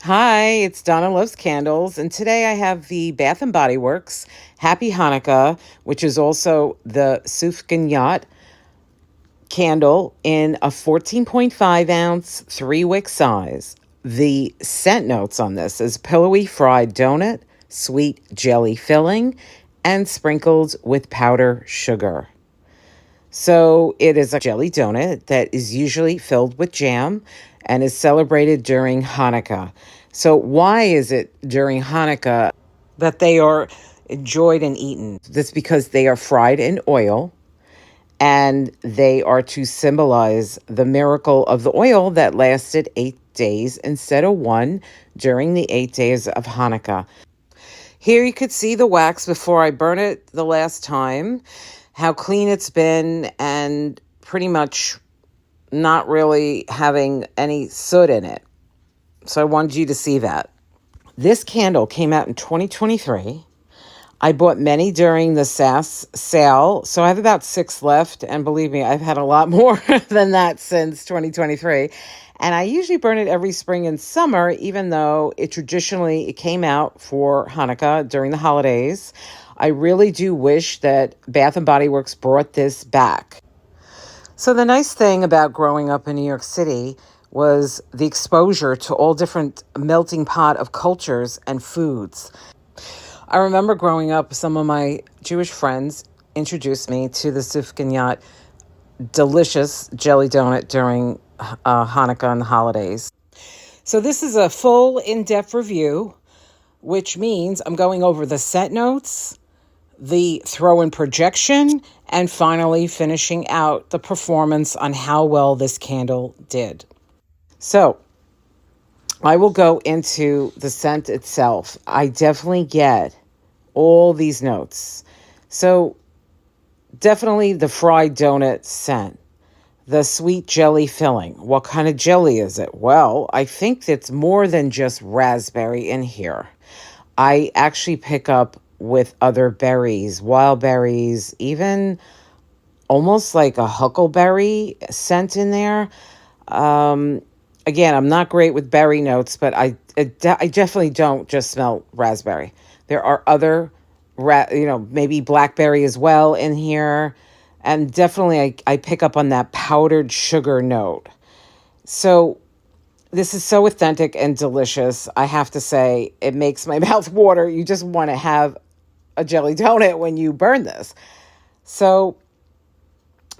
Hi, it's Donna Loves Candles, and today I have the Bath and Body Works Happy Hanukkah, which is also the Sufganiyot candle in a 14.5 ounce 3-wick size. The scent notes on this is pillowy fried donut, sweet jelly filling, and sprinkled with powder sugar. So it is a jelly donut that is usually filled with jam and is celebrated during Hanukkah. So why is it during Hanukkah that they are enjoyed and eaten? That's because they are fried in oil and they are to symbolize the miracle of the oil that lasted 8 days instead of one during the 8 days of Hanukkah. Here you could see the wax before I burn it the last time, how clean it's been, and pretty much not really having any soot in it. So I wanted you to see that. This candle came out in 2023. I bought many during the SAS sale, so I have about 6 left, and believe me, I've had a lot more than that since 2023. And I usually burn it every spring and summer, even though it came out for Hanukkah during the holidays. I really do wish that Bath and Body Works brought this back. So the nice thing about growing up in New York City was the exposure to all different melting pot of cultures and foods. I remember growing up, some of my Jewish friends introduced me to the Sufganiyot delicious jelly donut during Hanukkah and the holidays. So this is a full in-depth review, which means I'm going over the scent notes, the throw-in projection, and finally finishing out the performance on how well this candle did. So I will go into the scent itself. I definitely get all these notes. So definitely the fried donut scent, the sweet jelly filling. What kind of jelly is it? Well, I think it's more than just raspberry in here. I actually pick up with other berries, wild berries, even almost like a huckleberry scent in there. Again, I'm not great with berry notes, but I definitely don't just smell raspberry. There are other, maybe blackberry as well in here. And definitely I pick up on that powdered sugar note. So this is so authentic and delicious. I have to say, it makes my mouth water. You just want to have a jelly donut when you burn this. So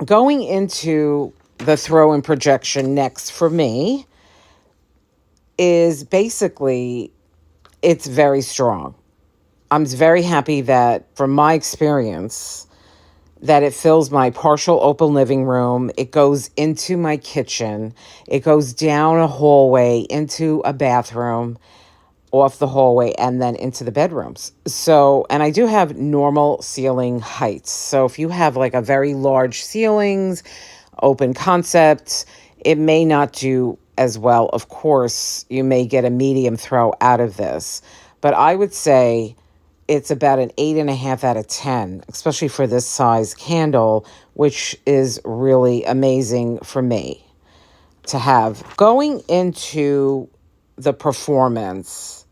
going into the throw-in projection next for me is basically, it's very strong. I'm very happy that, from my experience, that it fills my partial open living room. It goes into my kitchen. It goes down a hallway into a bathroom, off the hallway, and then into the bedrooms. So, and I do have normal ceiling heights. So if you have like a very large ceilings, open concept, it may not do as well. Of course, you may get a medium throw out of this, but I would say it's about an 8.5 out of 10, especially for this size candle, which is really amazing for me to have. Going into the performance,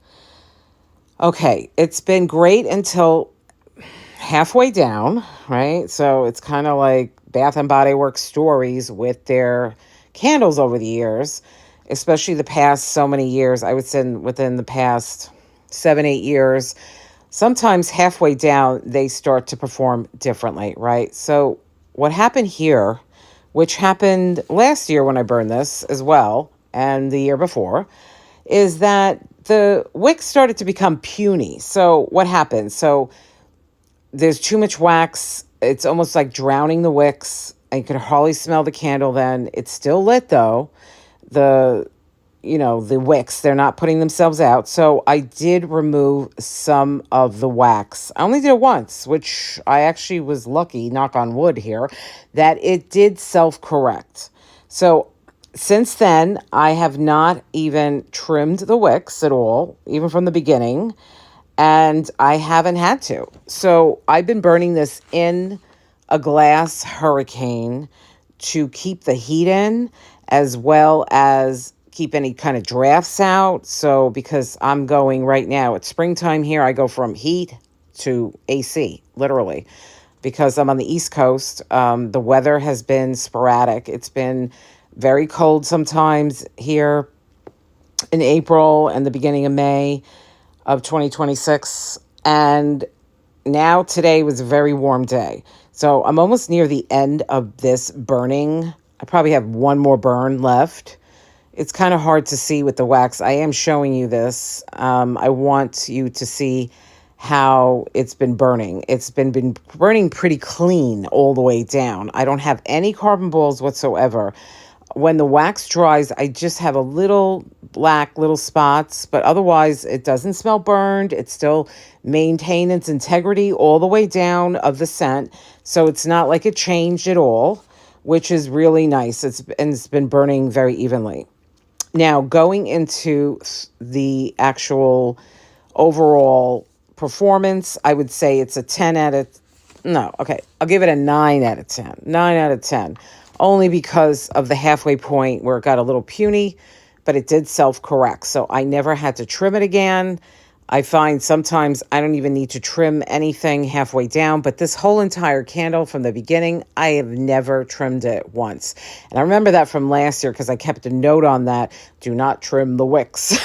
okay, it's been great until halfway down, right? So it's kind of like Bath and Body Works stories with their candles over the years, especially the past so many years. I would say within the past 7-8 years, sometimes halfway down, they start to perform differently, right? So what happened here, which happened last year when I burned this as well, and the year before, is that the wick started to become puny. So what happened? So there's too much wax. It's almost like drowning the wicks. I could hardly smell the candle then. It's still lit though. The wicks, they're not putting themselves out. So I did remove some of the wax. I only did it once, which I actually was lucky, knock on wood here, that it did self-correct. So since then, I have not even trimmed the wicks at all, even from the beginning, and I haven't had to. So I've been burning this in a glass hurricane to keep the heat in, as well as keep any kind of drafts out. So because I'm going right now, it's springtime here, I go from heat to AC, literally, because I'm on the East Coast. The weather has been sporadic. It's been very cold sometimes here in April and the beginning of May of 2026. And now today was a very warm day. So I'm almost near the end of this burning. I probably have one more burn left. It's kind of hard to see with the wax. I am showing you this. I want you to see how it's been burning. It's been burning pretty clean all the way down. I don't have any carbon balls whatsoever. When the wax dries, I just have a little black little spots, but otherwise it doesn't smell burned. It still maintains its integrity all the way down of the scent. So it's not like it changed at all, which is really nice. It's been burning very evenly. Now, going into the actual overall performance, I would say it's a 10 out of... No, okay. I'll give it a 9 out of 10. 9 out of 10. Only because of the halfway point where it got a little puny, but it did self-correct. So I never had to trim it again. I find sometimes I don't even need to trim anything halfway down, but this whole entire candle from the beginning, I have never trimmed it once. And I remember that from last year because I kept a note on that, do not trim the wicks.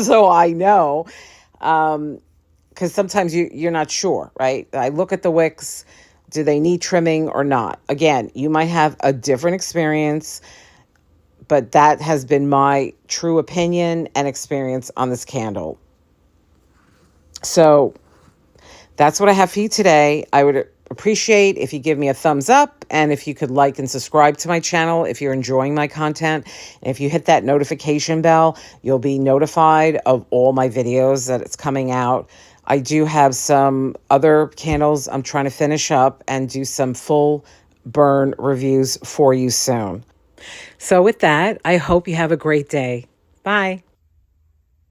So I know, because sometimes you're not sure, right? I look at the wicks, do they need trimming or not? Again, you might have a different experience, but that has been my true opinion and experience on this candle. So that's what I have for you today. I would appreciate if you give me a thumbs up and if you could like and subscribe to my channel if you're enjoying my content. And if you hit that notification bell, you'll be notified of all my videos that it's coming out. I do have some other candles I'm trying to finish up and do some full burn reviews for you soon. So with that, I hope you have a great day. Bye.